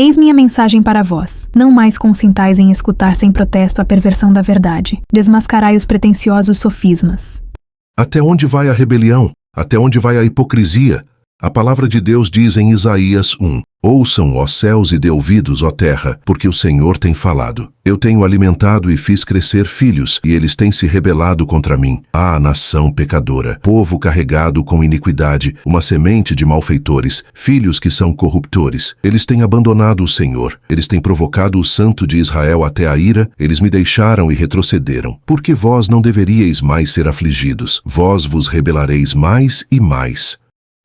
Eis minha mensagem para vós. Não mais consintais em escutar sem protesto a perversão da verdade. Desmascarai os pretensiosos sofismas. Até onde vai a rebelião? Até onde vai a hipocrisia? A palavra de Deus diz em Isaías 1: Ouçam, ó céus, e dê ouvidos, ó terra, porque o Senhor tem falado. Eu tenho alimentado e fiz crescer filhos, e eles têm se rebelado contra mim. Ah, nação pecadora, povo carregado com iniquidade, uma semente de malfeitores, filhos que são corruptores. Eles têm abandonado o Senhor, eles têm provocado o Santo de Israel até a ira, eles me deixaram e retrocederam. Porque vós não deveríeis mais ser afligidos, vós vos rebelareis mais e mais.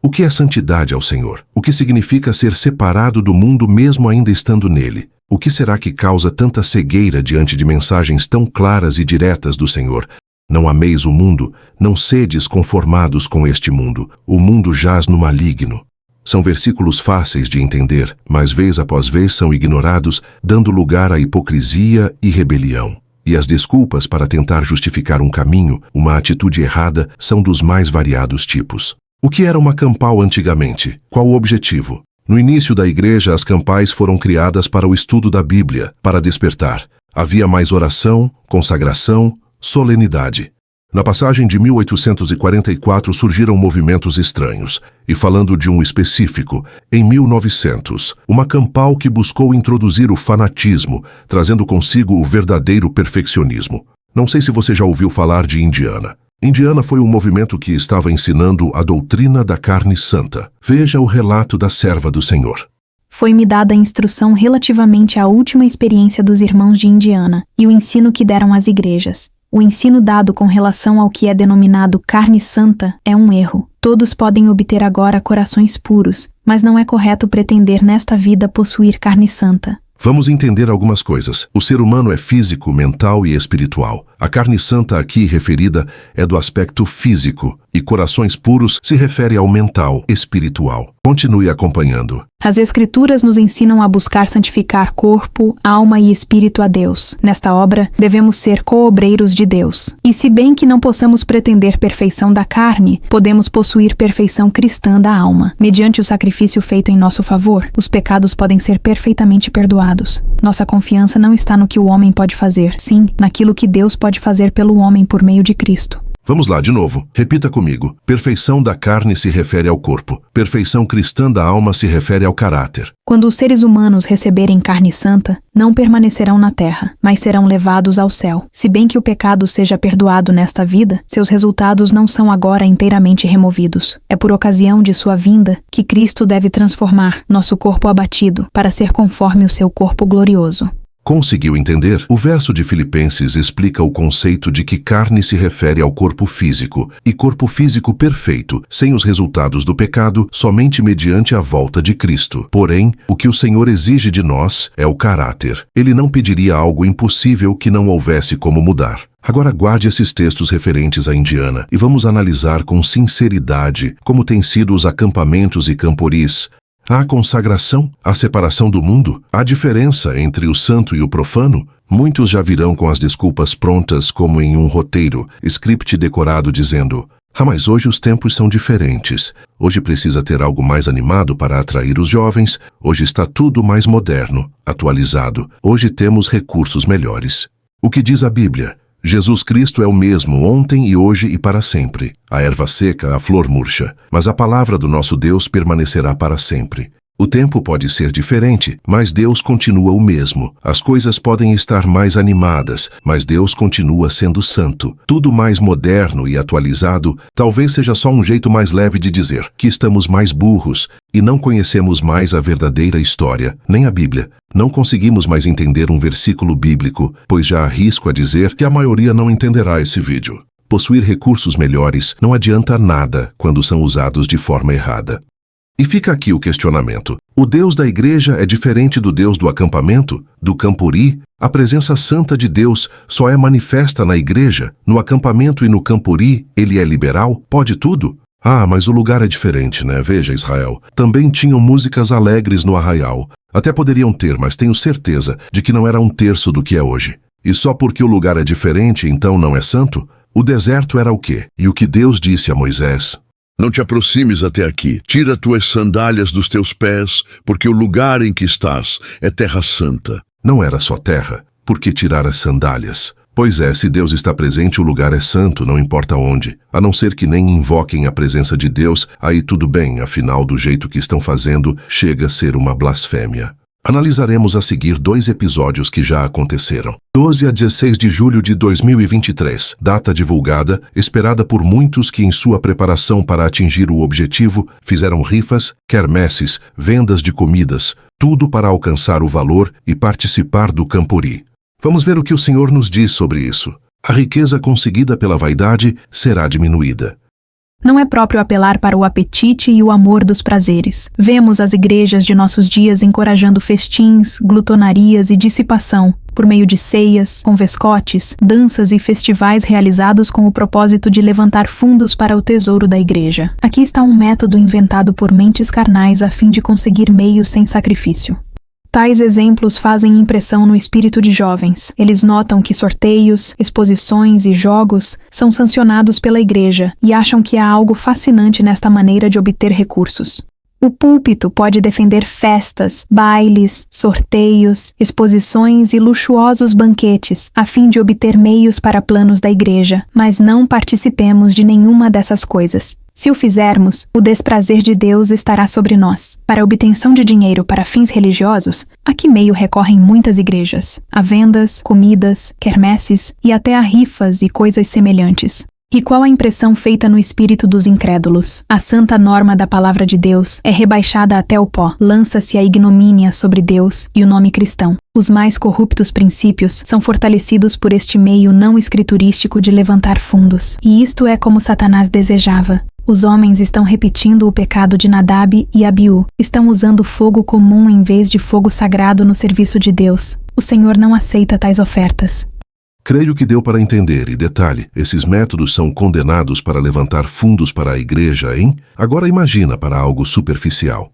O que é santidade ao Senhor? O que significa ser separado do mundo mesmo ainda estando nele? O que será que causa tanta cegueira diante de mensagens tão claras e diretas do Senhor? Não ameis o mundo, não sedes conformados com este mundo. O mundo jaz no maligno. São versículos fáceis de entender, mas vez após vez são ignorados, dando lugar à hipocrisia e rebelião. E as desculpas para tentar justificar um caminho, uma atitude errada, são dos mais variados tipos. O que era uma campal antigamente? Qual o objetivo? No início da igreja, as campais foram criadas para o estudo da Bíblia, para despertar. Havia mais oração, consagração, solenidade. Na passagem de 1844 surgiram movimentos estranhos, e falando de um específico, em 1900, uma campal que buscou introduzir o fanatismo, trazendo consigo o verdadeiro perfeccionismo. Não sei se você já ouviu falar de Indiana. Indiana foi um movimento que estava ensinando a doutrina da carne santa. Veja o relato da serva do Senhor. Foi-me dada a instrução relativamente à última experiência dos irmãos de Indiana e o ensino que deram às igrejas. O ensino dado com relação ao que é denominado carne santa é um erro. Todos podem obter agora corações puros, mas não é correto pretender nesta vida possuir carne santa. Vamos entender algumas coisas. O ser humano é físico, mental e espiritual. A carne santa aqui referida é do aspecto físico, e corações puros se refere ao mental, espiritual. Continue acompanhando. As Escrituras nos ensinam a buscar santificar corpo, alma e espírito a Deus. Nesta obra, devemos ser coobreiros de Deus. E se bem que não possamos pretender perfeição da carne, podemos possuir perfeição cristã da alma. Mediante o sacrifício feito em nosso favor, os pecados podem ser perfeitamente perdoados. Nossa confiança não está no que o homem pode fazer, sim, naquilo que Deus pode fazer pelo homem por meio de Cristo. Vamos lá de novo. Repita comigo. Perfeição da carne se refere ao corpo. Perfeição cristã da alma se refere ao caráter. Quando os seres humanos receberem carne santa, não permanecerão na terra, mas serão levados ao céu. Se bem que o pecado seja perdoado nesta vida, seus resultados não são agora inteiramente removidos. É por ocasião de sua vinda que Cristo deve transformar nosso corpo abatido para ser conforme o seu corpo glorioso. Conseguiu entender? O verso de Filipenses explica o conceito de que carne se refere ao corpo físico, e corpo físico perfeito, sem os resultados do pecado, somente mediante a volta de Cristo. Porém, o que o Senhor exige de nós é o caráter. Ele não pediria algo impossível que não houvesse como mudar. Agora guarde esses textos referentes a Indiana e vamos analisar com sinceridade como têm sido os acampamentos e camporis. Há consagração, a separação do mundo, a diferença entre o santo e o profano. Muitos já virão com as desculpas prontas como em um roteiro, script decorado dizendo: mas hoje os tempos são diferentes. Hoje precisa ter algo mais animado para atrair os jovens. Hoje está tudo mais moderno, atualizado. Hoje temos recursos melhores. O que diz a Bíblia? Jesus Cristo é o mesmo ontem e hoje e para sempre. A erva seca, a flor murcha, mas a palavra do nosso Deus permanecerá para sempre. O tempo pode ser diferente, mas Deus continua o mesmo. As coisas podem estar mais animadas, mas Deus continua sendo santo. Tudo mais moderno e atualizado talvez seja só um jeito mais leve de dizer que estamos mais burros e não conhecemos mais a verdadeira história, nem a Bíblia. Não conseguimos mais entender um versículo bíblico, pois já arrisco a dizer que a maioria não entenderá esse vídeo. Possuir recursos melhores não adianta nada quando são usados de forma errada. E fica aqui o questionamento. O Deus da igreja é diferente do Deus do acampamento, do campuri? A presença santa de Deus só é manifesta na igreja? No acampamento e no campuri, ele é liberal? Pode tudo? Mas o lugar é diferente, né? Veja, Israel. Também tinham músicas alegres no arraial. Até poderiam ter, mas tenho certeza de que não era um terço do que é hoje. E só porque o lugar é diferente, então não é santo? O deserto era o quê? E o que Deus disse a Moisés? Não te aproximes até aqui. Tira tuas sandálias dos teus pés, porque o lugar em que estás é terra santa. Não era só terra. Por que tirar as sandálias? Pois é, se Deus está presente, o lugar é santo, não importa onde. A não ser que nem invoquem a presença de Deus, aí tudo bem, afinal, do jeito que estão fazendo, chega a ser uma blasfêmia. Analisaremos a seguir 2 episódios que já aconteceram. 12 a 16 de julho de 2023, data divulgada, esperada por muitos que em sua preparação para atingir o objetivo, fizeram rifas, quermesses, vendas de comidas, tudo para alcançar o valor e participar do Campuri. Vamos ver o que o Senhor nos diz sobre isso. A riqueza conseguida pela vaidade será diminuída. Não é próprio apelar para o apetite e o amor dos prazeres. Vemos as igrejas de nossos dias encorajando festins, glutonarias e dissipação, por meio de ceias, convescotes, danças e festivais realizados com o propósito de levantar fundos para o tesouro da igreja. Aqui está um método inventado por mentes carnais a fim de conseguir meios sem sacrifício. Tais exemplos fazem impressão no espírito de jovens. Eles notam que sorteios, exposições e jogos são sancionados pela igreja e acham que há algo fascinante nesta maneira de obter recursos. O púlpito pode defender festas, bailes, sorteios, exposições e luxuosos banquetes, a fim de obter meios para planos da igreja, mas não participemos de nenhuma dessas coisas. Se o fizermos, o desprazer de Deus estará sobre nós. Para a obtenção de dinheiro para fins religiosos, a que meio recorrem muitas igrejas? A vendas, comidas, quermesses e até a rifas e coisas semelhantes. E qual a impressão feita no espírito dos incrédulos? A santa norma da palavra de Deus é rebaixada até o pó. Lança-se a ignomínia sobre Deus e o nome cristão. Os mais corruptos princípios são fortalecidos por este meio não escriturístico de levantar fundos. E isto é como Satanás desejava. Os homens estão repetindo o pecado de Nadab e Abiú. Estão usando fogo comum em vez de fogo sagrado no serviço de Deus. O Senhor não aceita tais ofertas. Creio que deu para entender, e detalhe, esses métodos são condenados para levantar fundos para a igreja, hein? Agora imagina para algo superficial.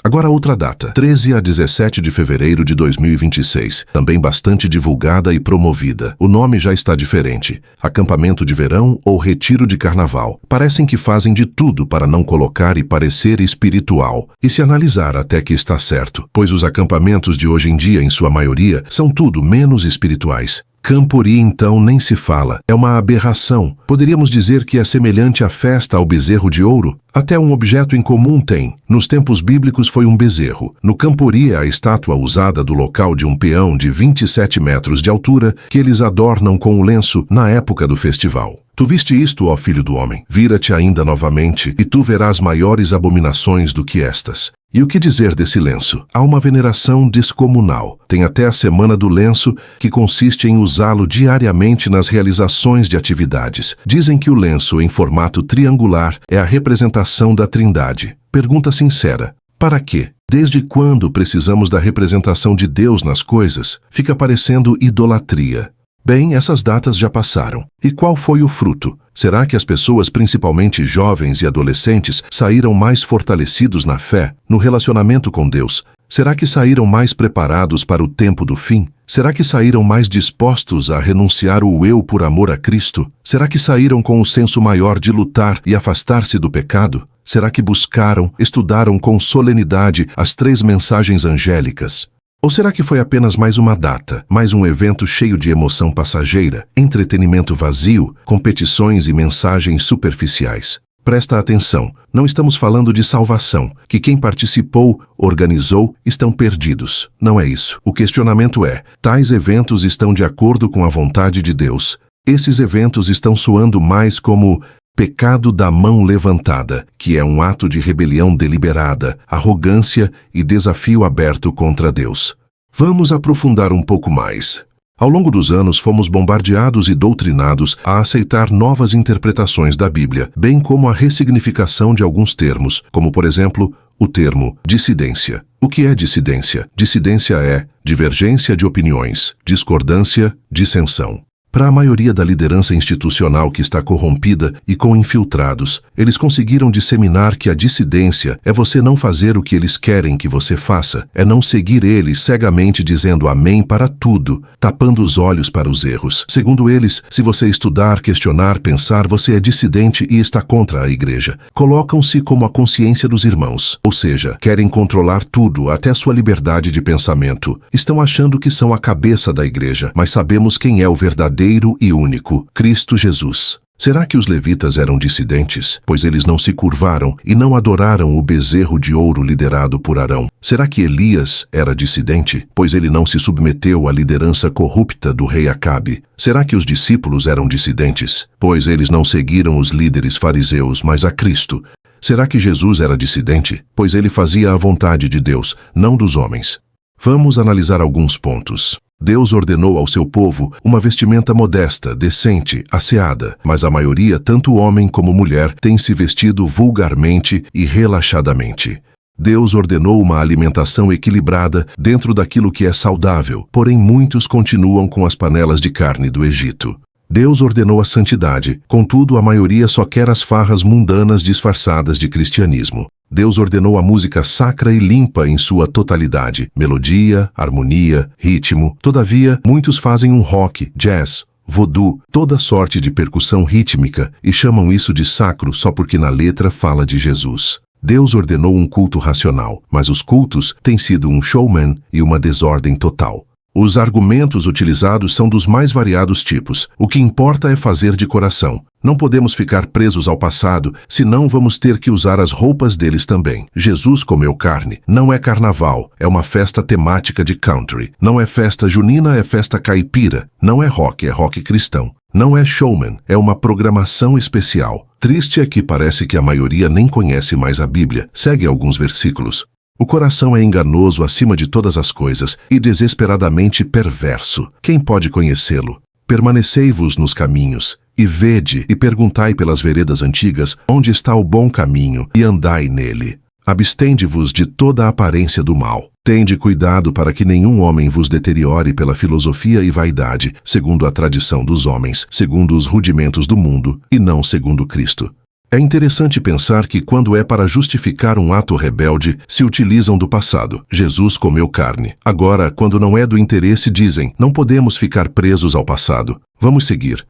Agora outra data, 13 a 17 de fevereiro de 2026, também bastante divulgada e promovida. O nome já está diferente. Acampamento de verão ou retiro de carnaval. Parecem que fazem de tudo para não colocar e parecer espiritual. E se analisar até que está certo, pois os acampamentos de hoje em dia, em sua maioria, são tudo menos espirituais. Campuri, então, nem se fala. É uma aberração. Poderíamos dizer que é semelhante à festa ao bezerro de ouro? Até um objeto em comum tem. Nos tempos bíblicos foi um bezerro. No Campuri é a estátua usada do local de um peão de 27 metros de altura que eles adornam com o lenço na época do festival. Tu viste isto, ó filho do homem? Vira-te ainda novamente, e tu verás maiores abominações do que estas. E o que dizer desse lenço? Há uma veneração descomunal. Tem até a Semana do Lenço, que consiste em usá-lo diariamente nas realizações de atividades. Dizem que o lenço, em formato triangular, é a representação da Trindade. Pergunta sincera: para quê? Desde quando precisamos da representação de Deus nas coisas? Fica parecendo idolatria. Bem, essas datas já passaram. E qual foi o fruto? Será que as pessoas, principalmente jovens e adolescentes, saíram mais fortalecidos na fé, no relacionamento com Deus? Será que saíram mais preparados para o tempo do fim? Será que saíram mais dispostos a renunciar o eu por amor a Cristo? Será que saíram com o senso maior de lutar e afastar-se do pecado? Será que buscaram, estudaram com solenidade as 3 mensagens angélicas? Ou será que foi apenas mais uma data, mais um evento cheio de emoção passageira, entretenimento vazio, competições e mensagens superficiais? Presta atenção, não estamos falando de salvação, que quem participou, organizou, estão perdidos. Não é isso. O questionamento é: tais eventos estão de acordo com a vontade de Deus? Esses eventos estão soando mais como pecado da mão levantada, que é um ato de rebelião deliberada, arrogância e desafio aberto contra Deus. Vamos aprofundar um pouco mais. Ao longo dos anos, fomos bombardeados e doutrinados a aceitar novas interpretações da Bíblia, bem como a ressignificação de alguns termos, como, por exemplo, o termo dissidência. O que é dissidência? Dissidência é divergência de opiniões, discordância, dissensão. Para a maioria da liderança institucional que está corrompida e com infiltrados, eles conseguiram disseminar que a dissidência é você não fazer o que eles querem que você faça, é não seguir eles cegamente dizendo amém para tudo, tapando os olhos para os erros. Segundo eles, se você estudar, questionar, pensar, você é dissidente e está contra a igreja. Colocam-se como a consciência dos irmãos, ou seja, querem controlar tudo, até sua liberdade de pensamento. Estão achando que são a cabeça da igreja, mas sabemos quem é o verdadeiro e único, Cristo Jesus. Será que os levitas eram dissidentes, pois eles não se curvaram e não adoraram o bezerro de ouro liderado por Arão? Será que Elias era dissidente, pois ele não se submeteu à liderança corrupta do rei Acabe? Será que os discípulos eram dissidentes, pois eles não seguiram os líderes fariseus, mas a Cristo? Será que Jesus era dissidente, pois ele fazia a vontade de Deus, não dos homens? Vamos analisar alguns pontos. Deus ordenou ao seu povo uma vestimenta modesta, decente, asseada, mas a maioria, tanto homem como mulher, tem se vestido vulgarmente e relaxadamente. Deus ordenou uma alimentação equilibrada dentro daquilo que é saudável, porém muitos continuam com as panelas de carne do Egito. Deus ordenou a santidade, contudo a maioria só quer as farras mundanas disfarçadas de cristianismo. Deus ordenou a música sacra e limpa em sua totalidade, melodia, harmonia, ritmo. Todavia, muitos fazem um rock, jazz, voodoo, toda sorte de percussão rítmica e chamam isso de sacro só porque na letra fala de Jesus. Deus ordenou um culto racional, mas os cultos têm sido um showman e uma desordem total. Os argumentos utilizados são dos mais variados tipos. O que importa é fazer de coração. Não podemos ficar presos ao passado, senão vamos ter que usar as roupas deles também. Jesus comeu carne. Não é carnaval, é uma festa temática de country. Não é festa junina, é festa caipira. Não é rock cristão. Não é showman, é uma programação especial. Triste é que parece que a maioria nem conhece mais a Bíblia. Segue alguns versículos. O coração é enganoso acima de todas as coisas e desesperadamente perverso. Quem pode conhecê-lo? Permanecei-vos nos caminhos, e vede e perguntai pelas veredas antigas onde está o bom caminho, e andai nele. Abstende-vos de toda a aparência do mal. Tende cuidado para que nenhum homem vos deteriore pela filosofia e vaidade, segundo a tradição dos homens, segundo os rudimentos do mundo, e não segundo Cristo. É interessante pensar que quando é para justificar um ato rebelde, se utilizam do passado. Jesus comeu carne. Agora, quando não é do interesse, dizem, não podemos ficar presos ao passado. Vamos seguir.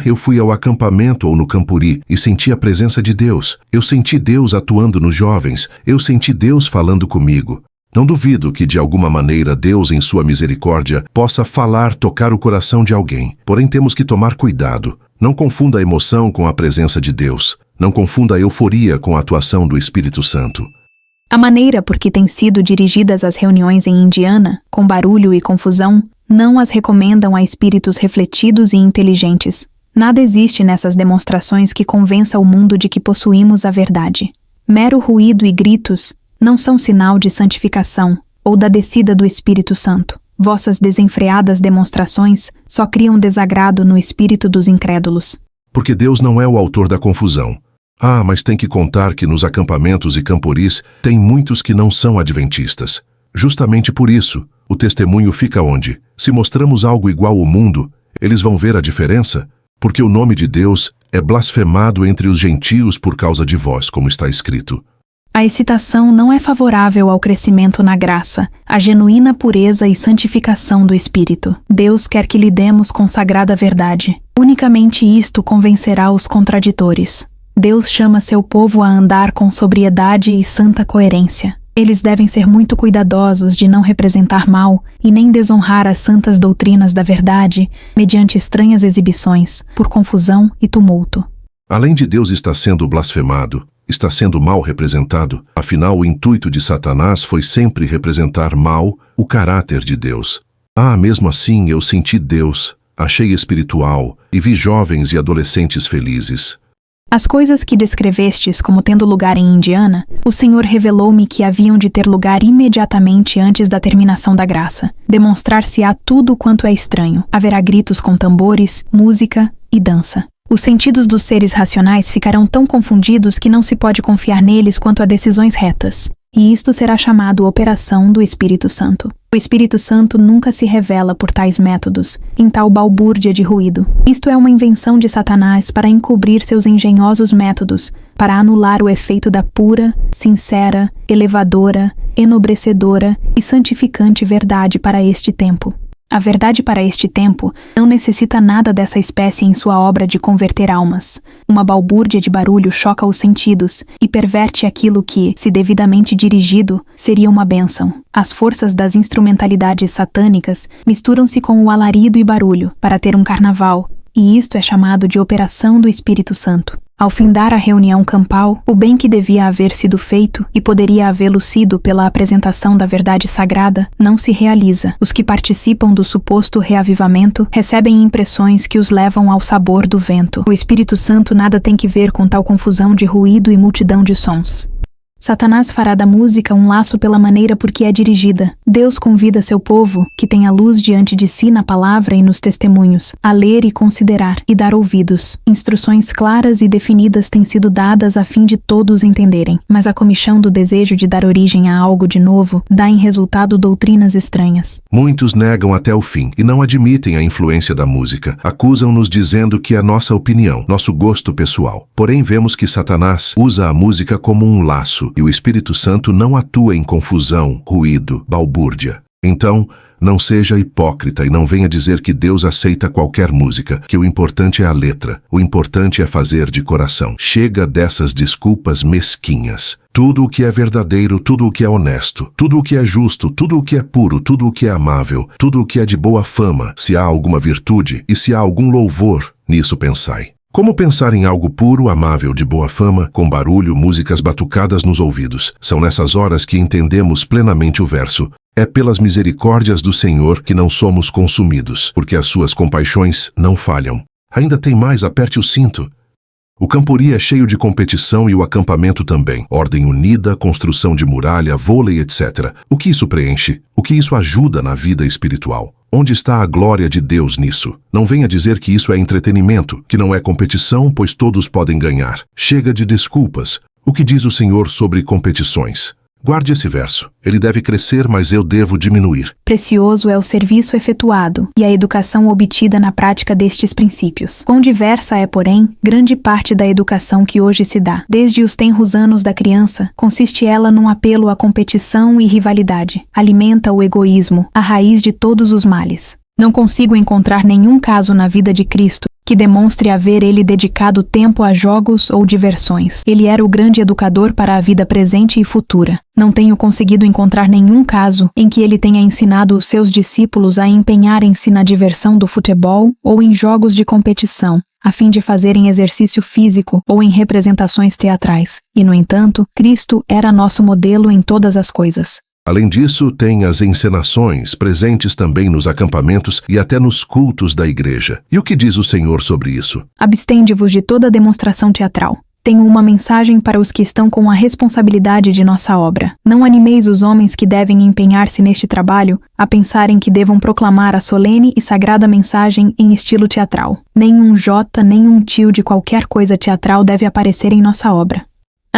Eu fui ao acampamento ou no Campuri e senti a presença de Deus. Eu senti Deus atuando nos jovens. Eu senti Deus falando comigo. Não duvido que, de alguma maneira, Deus, em sua misericórdia, possa tocar o coração de alguém. Porém, temos que tomar cuidado. Não confunda a emoção com a presença de Deus. Não confunda a euforia com a atuação do Espírito Santo. A maneira por que têm sido dirigidas as reuniões em Indiana, com barulho e confusão, não as recomendam a espíritos refletidos e inteligentes. Nada existe nessas demonstrações que convença o mundo de que possuímos a verdade. Mero ruído e gritos não são sinal de santificação ou da descida do Espírito Santo. Vossas desenfreadas demonstrações só criam desagrado no espírito dos incrédulos. Porque Deus não é o autor da confusão. Mas tem que contar que nos acampamentos e camporis tem muitos que não são adventistas. Justamente por isso, o testemunho fica onde? Se mostramos algo igual ao mundo, eles vão ver a diferença? Porque o nome de Deus é blasfemado entre os gentios por causa de vós, como está escrito. A excitação não é favorável ao crescimento na graça, à genuína pureza e santificação do Espírito. Deus quer que lidemos com sagrada verdade. Unicamente isto convencerá os contraditores. Deus chama seu povo a andar com sobriedade e santa coerência. Eles devem ser muito cuidadosos de não representar mal e nem desonrar as santas doutrinas da verdade mediante estranhas exibições, por confusão e tumulto. Além de Deus estar sendo blasfemado, está sendo mal representado. Afinal, o intuito de Satanás foi sempre representar mal o caráter de Deus. Mesmo assim eu senti Deus, achei espiritual e vi jovens e adolescentes felizes. As coisas que descrevestes como tendo lugar em Indiana, o Senhor revelou-me que haviam de ter lugar imediatamente antes da terminação da graça. Demonstrar-se-á tudo quanto é estranho. Haverá gritos com tambores, música e dança. Os sentidos dos seres racionais ficarão tão confundidos que não se pode confiar neles quanto a decisões retas. e isto será chamado operação do Espírito Santo. O Espírito Santo nunca se revela por tais métodos, em tal balbúrdia de ruído. Isto é uma invenção de Satanás para encobrir seus engenhosos métodos, para anular o efeito da pura, sincera, elevadora, enobrecedora e santificante verdade para este tempo. A verdade para este tempo não necessita nada dessa espécie em sua obra de converter almas. Uma balbúrdia de barulho choca os sentidos e perverte aquilo que, se devidamente dirigido, seria uma bênção. As forças das instrumentalidades satânicas misturam-se com o alarido e barulho para ter um carnaval, e isto é chamado de operação do Espírito Santo. Ao findar a reunião campal, o bem que devia haver sido feito e poderia havê-lo sido pela apresentação da verdade sagrada, não se realiza. Os que participam do suposto reavivamento recebem impressões que os levam ao sabor do vento. O Espírito Santo nada tem que ver com tal confusão de ruído e multidão de sons. Satanás fará da música um laço pela maneira por que é dirigida. Deus convida seu povo, que tem a luz diante de si na palavra e nos testemunhos, a ler e considerar e dar ouvidos. Instruções claras e definidas têm sido dadas a fim de todos entenderem, mas a comichão do desejo de dar origem a algo de novo dá em resultado doutrinas estranhas. Muitos negam até o fim e não admitem a influência da música. Acusam-nos dizendo que é nossa opinião, nosso gosto pessoal. Porém, vemos que Satanás usa a música como um laço, e o Espírito Santo não atua em confusão, ruído, balbúrdia. Então, não seja hipócrita e não venha dizer que Deus aceita qualquer música, que o importante é a letra, o importante é fazer de coração. Chega dessas desculpas mesquinhas. Tudo o que é verdadeiro, tudo o que é honesto, tudo o que é justo, tudo o que é puro, tudo o que é amável, tudo o que é de boa fama, se há alguma virtude e se há algum louvor, nisso pensai. Como pensar em algo puro, amável, de boa fama, com barulho, músicas batucadas nos ouvidos? São nessas horas que entendemos plenamente o verso. É pelas misericórdias do Senhor que não somos consumidos, porque as suas compaixões não falham. Ainda tem mais, aperte o cinto. O Campuri é cheio de competição e o acampamento também. Ordem unida, construção de muralha, vôlei, etc. O que isso preenche? O que isso ajuda na vida espiritual? Onde está a glória de Deus nisso? Não venha dizer que isso é entretenimento, que não é competição, pois todos podem ganhar. Chega de desculpas. O que diz o Senhor sobre competições? Guarde esse verso. Ele deve crescer, mas eu devo diminuir. Precioso é o serviço efetuado e a educação obtida na prática destes princípios. Quão diversa é, porém, grande parte da educação que hoje se dá. Desde os tenros anos da criança, consiste ela num apelo à competição e rivalidade. Alimenta o egoísmo, a raiz de todos os males. Não consigo encontrar nenhum caso na vida de Cristo que demonstre haver ele dedicado tempo a jogos ou diversões. Ele era o grande educador para a vida presente e futura. Não tenho conseguido encontrar nenhum caso em que ele tenha ensinado os seus discípulos a empenharem-se na diversão do futebol ou em jogos de competição, a fim de fazerem exercício físico ou em representações teatrais. E, no entanto, Cristo era nosso modelo em todas as coisas. Além disso, tem as encenações presentes também nos acampamentos e até nos cultos da igreja. E o que diz o Senhor sobre isso? Abstende-vos de toda demonstração teatral. Tenho uma mensagem para os que estão com a responsabilidade de nossa obra. Não animeis os homens que devem empenhar-se neste trabalho a pensarem que devam proclamar a solene e sagrada mensagem em estilo teatral. Nem um jota, nem um tio de qualquer coisa teatral deve aparecer em nossa obra.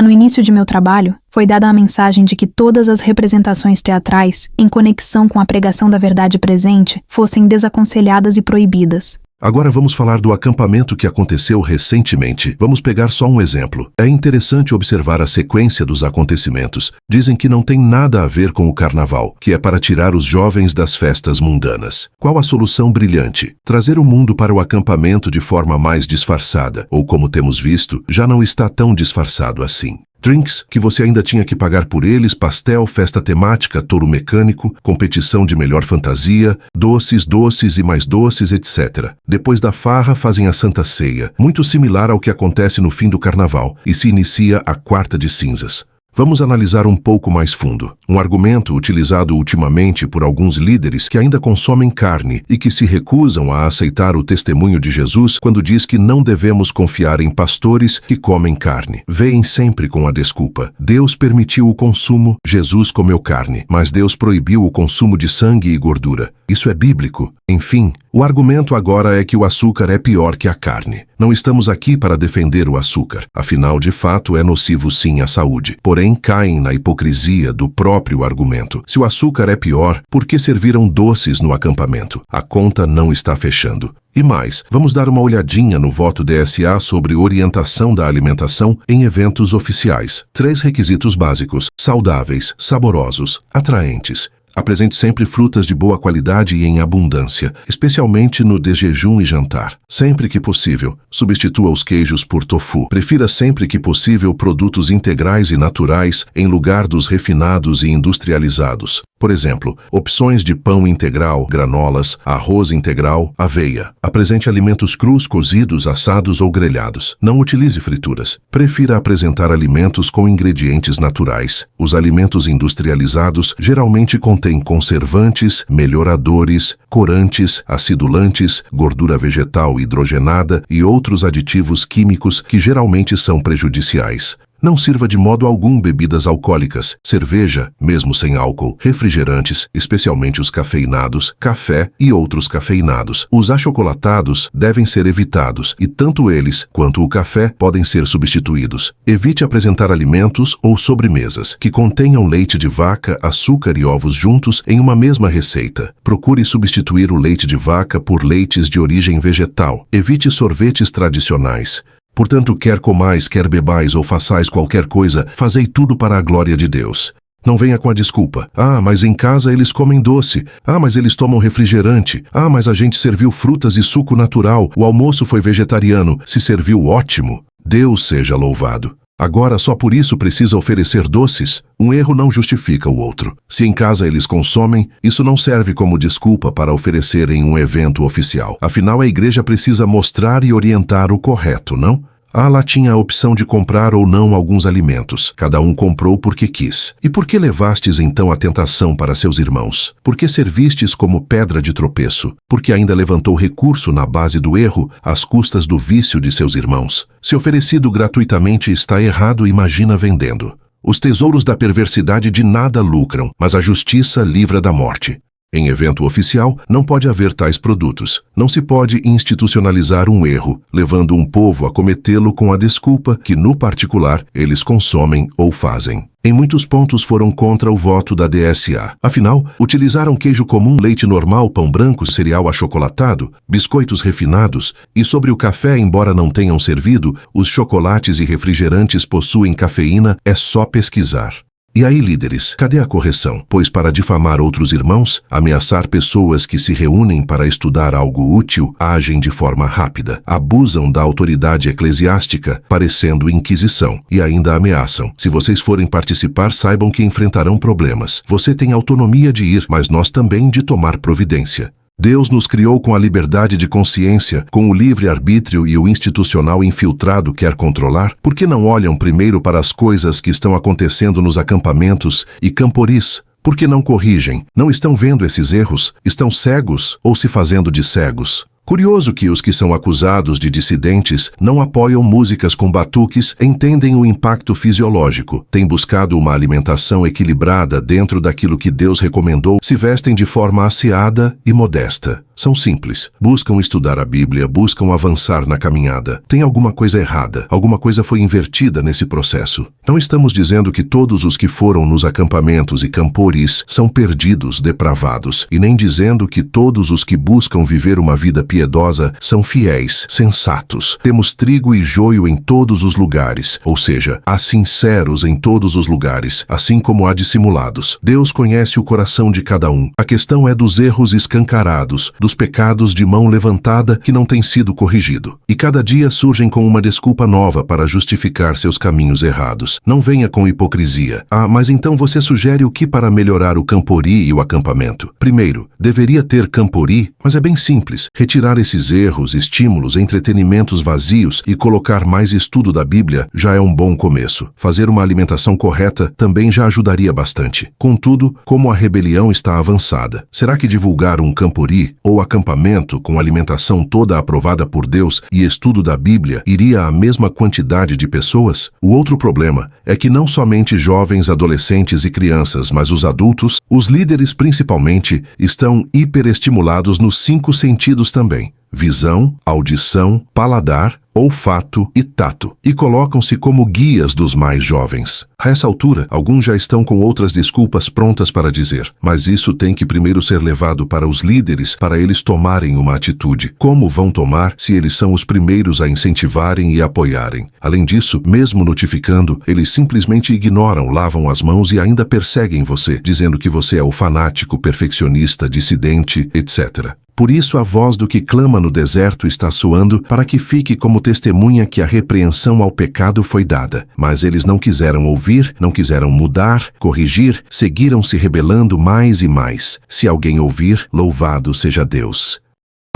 No início de meu trabalho, foi dada a mensagem de que todas as representações teatrais, em conexão com a pregação da verdade presente, fossem desaconselhadas e proibidas. Agora vamos falar do acampamento que aconteceu recentemente. Vamos pegar só um exemplo. É interessante observar a sequência dos acontecimentos. Dizem que não tem nada a ver com o carnaval, que é para tirar os jovens das festas mundanas. Qual a solução brilhante? Trazer o mundo para o acampamento de forma mais disfarçada, ou como temos visto, já não está tão disfarçado assim. Drinks, que você ainda tinha que pagar por eles, pastel, festa temática, touro mecânico, competição de melhor fantasia, doces e mais doces, etc. Depois da farra fazem a Santa Ceia, muito similar ao que acontece no fim do carnaval, e se inicia a Quarta de Cinzas. Vamos analisar um pouco mais fundo. Um argumento utilizado ultimamente por alguns líderes que ainda consomem carne e que se recusam a aceitar o testemunho de Jesus quando diz que não devemos confiar em pastores que comem carne. Vêm sempre com a desculpa: Deus permitiu o consumo, Jesus comeu carne, mas Deus proibiu o consumo de sangue e gordura. Isso é bíblico. Enfim, o argumento agora é que o açúcar é pior que a carne. Não estamos aqui para defender o açúcar. Afinal, de fato, é nocivo sim à saúde. Porém, caem na hipocrisia do próprio argumento. Se o açúcar é pior, por que serviram doces no acampamento? A conta não está fechando. E mais, vamos dar uma olhadinha no voto DSA sobre orientação da alimentação em eventos oficiais. 3 requisitos básicos: saudáveis, saborosos, atraentes. Apresente sempre frutas de boa qualidade e em abundância, especialmente no de jejum e jantar. Sempre que possível, substitua os queijos por tofu. Prefira sempre que possível produtos integrais e naturais em lugar dos refinados e industrializados. Por exemplo, opções de pão integral, granolas, arroz integral, aveia. Apresente alimentos crus, cozidos, assados ou grelhados. Não utilize frituras. Prefira apresentar alimentos com ingredientes naturais. Os alimentos industrializados geralmente contêm conservantes, melhoradores, corantes, acidulantes, gordura vegetal hidrogenada e outros aditivos químicos que geralmente são prejudiciais. Não sirva de modo algum bebidas alcoólicas, cerveja, mesmo sem álcool, refrigerantes, especialmente os cafeinados, café e outros cafeinados. Os achocolatados devem ser evitados e tanto eles quanto o café podem ser substituídos. Evite apresentar alimentos ou sobremesas que contenham leite de vaca, açúcar e ovos juntos em uma mesma receita. Procure substituir o leite de vaca por leites de origem vegetal. Evite sorvetes tradicionais. Portanto, quer comais, quer bebais ou façais qualquer coisa, fazei tudo para a glória de Deus. Não venha com a desculpa: ah, mas em casa eles comem doce. Ah, mas eles tomam refrigerante. Ah, mas a gente serviu frutas e suco natural. O almoço foi vegetariano. Se serviu, ótimo. Deus seja louvado. Agora, só por isso precisa oferecer doces? Um erro não justifica o outro. Se em casa eles consomem, isso não serve como desculpa para oferecer em um evento oficial. Afinal, a igreja precisa mostrar e orientar o correto, não? Lá tinha a opção de comprar ou não alguns alimentos. Cada um comprou porque quis. E por que levastes então a tentação para seus irmãos? Por que servistes como pedra de tropeço? Porque ainda levantou recurso na base do erro, às custas do vício de seus irmãos. Se oferecido gratuitamente está errado, imagina vendendo. Os tesouros da perversidade de nada lucram, mas a justiça livra da morte. Em evento oficial, não pode haver tais produtos. Não se pode institucionalizar um erro, levando um povo a cometê-lo com a desculpa que, no particular, eles consomem ou fazem. Em muitos pontos foram contra o voto da DSA. Afinal, utilizaram queijo comum, leite normal, pão branco, cereal achocolatado, biscoitos refinados e sobre o café, embora não tenham servido, os chocolates e refrigerantes possuem cafeína, é só pesquisar. E aí, líderes, cadê a correção? Pois para difamar outros irmãos, ameaçar pessoas que se reúnem para estudar algo útil, agem de forma rápida, abusam da autoridade eclesiástica, parecendo inquisição, e ainda ameaçam. Se vocês forem participar, saibam que enfrentarão problemas. Você tem autonomia de ir, mas nós também de tomar providência. Deus nos criou com a liberdade de consciência, com o livre-arbítrio e o institucional infiltrado quer controlar. Por que não olham primeiro para as coisas que estão acontecendo nos acampamentos e camporis? Por que não corrigem? Não estão vendo esses erros? Estão cegos ou se fazendo de cegos? Curioso que os que são acusados de dissidentes não apoiam músicas com batuques, entendem o impacto fisiológico, têm buscado uma alimentação equilibrada dentro daquilo que Deus recomendou, se vestem de forma asseada e modesta. São simples, buscam estudar a Bíblia, buscam avançar na caminhada. Tem alguma coisa errada, alguma coisa foi invertida nesse processo. Não estamos dizendo que todos os que foram nos acampamentos e camporis são perdidos, depravados, e nem dizendo que todos os que buscam viver uma vida piedosa são fiéis, sensatos. Temos trigo e joio em todos os lugares, ou seja, há sinceros em todos os lugares, assim como há dissimulados. Deus conhece o coração de cada um. A questão é dos erros escancarados, dos pecados de mão levantada que não têm sido corrigido. E cada dia surgem com uma desculpa nova para justificar seus caminhos errados. Não venha com hipocrisia. Mas então você sugere o que para melhorar o campori e o acampamento? Primeiro, deveria ter campori, mas é bem simples. Retirar esses erros, estímulos, entretenimentos vazios e colocar mais estudo da Bíblia já é um bom começo. Fazer uma alimentação correta também já ajudaria bastante. Contudo, como a rebelião está avançada, será que divulgar um campori ou O acampamento, com alimentação toda aprovada por Deus e estudo da Bíblia, iria à mesma quantidade de pessoas? O outro problema é que não somente jovens, adolescentes e crianças, mas os adultos, os líderes principalmente, estão hiperestimulados nos 5 sentidos também: visão, audição, paladar, olfato e tato, e colocam-se como guias dos mais jovens. A essa altura, alguns já estão com outras desculpas prontas para dizer, mas isso tem que primeiro ser levado para os líderes para eles tomarem uma atitude. Como vão tomar se eles são os primeiros a incentivarem e apoiarem? Além disso, mesmo notificando, eles simplesmente ignoram, lavam as mãos e ainda perseguem você, dizendo que você é o fanático, perfeccionista, dissidente, etc. Por isso a voz do que clama no deserto está soando para que fique como testemunha que a repreensão ao pecado foi dada. Mas eles não quiseram ouvir, não quiseram mudar, corrigir, seguiram se rebelando mais e mais. Se alguém ouvir, louvado seja Deus.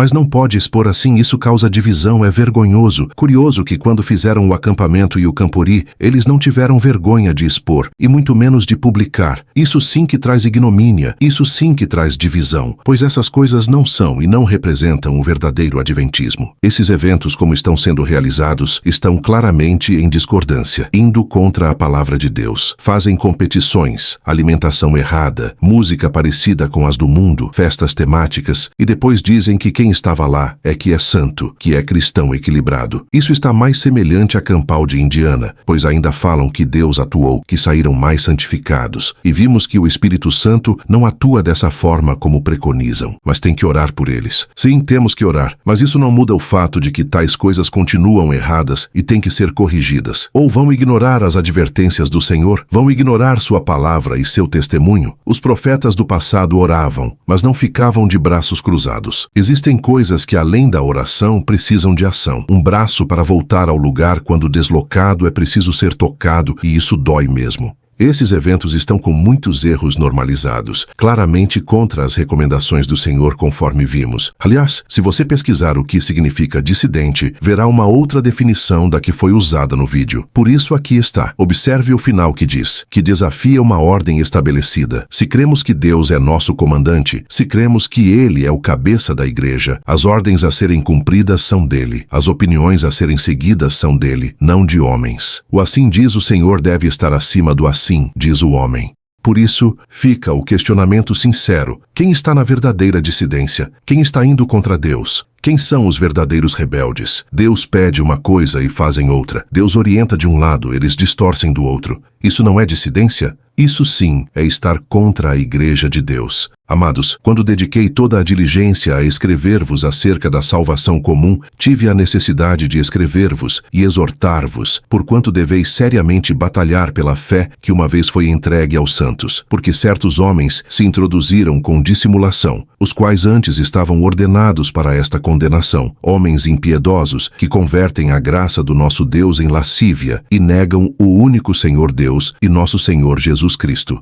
Mas não pode expor assim, isso causa divisão, é vergonhoso. Curioso que quando fizeram o acampamento e o Campuri, eles não tiveram vergonha de expor, e muito menos de publicar. Isso sim que traz ignomínia, isso sim que traz divisão, pois essas coisas não são e não representam o verdadeiro adventismo. Esses eventos, como estão sendo realizados, estão claramente em discordância, indo contra a palavra de Deus. Fazem competições, alimentação errada, música parecida com as do mundo, festas temáticas, e depois dizem que quem estava lá é que é santo, que é cristão equilibrado. Isso está mais semelhante a Campal de Indiana, pois ainda falam que Deus atuou, que saíram mais santificados. E vimos que o Espírito Santo não atua dessa forma como preconizam, mas tem que orar por eles. Sim, temos que orar, mas isso não muda o fato de que tais coisas continuam erradas e têm que ser corrigidas. Ou vão ignorar as advertências do Senhor, vão ignorar sua palavra e seu testemunho. Os profetas do passado oravam, mas não ficavam de braços cruzados. Existem coisas que, além da oração, precisam de ação. Um braço para voltar ao lugar quando deslocado é preciso ser tocado, e isso dói mesmo. Esses eventos estão com muitos erros normalizados, claramente contra as recomendações do Senhor conforme vimos. Aliás, se você pesquisar o que significa dissidente, verá uma outra definição da que foi usada no vídeo. Por isso aqui está. Observe o final que diz, que desafia uma ordem estabelecida. Se cremos que Deus é nosso comandante, se cremos que Ele é o cabeça da igreja, as ordens a serem cumpridas são dele, as opiniões a serem seguidas são dele, não de homens. O assim diz o Senhor deve estar acima do assim, diz o homem. Por isso, fica o questionamento sincero. Quem está na verdadeira dissidência? Quem está indo contra Deus? Quem são os verdadeiros rebeldes? Deus pede uma coisa e fazem outra. Deus orienta de um lado, eles distorcem do outro. Isso não é dissidência? Isso sim é estar contra a Igreja de Deus. Amados, quando dediquei toda a diligência a escrever-vos acerca da salvação comum, tive a necessidade de escrever-vos e exortar-vos, porquanto deveis seriamente batalhar pela fé que uma vez foi entregue aos santos, porque certos homens se introduziram com dissimulação, os quais antes estavam ordenados para esta condenação, homens impiedosos que convertem a graça do nosso Deus em lascívia e negam o único Senhor Deus e nosso Senhor Jesus Cristo.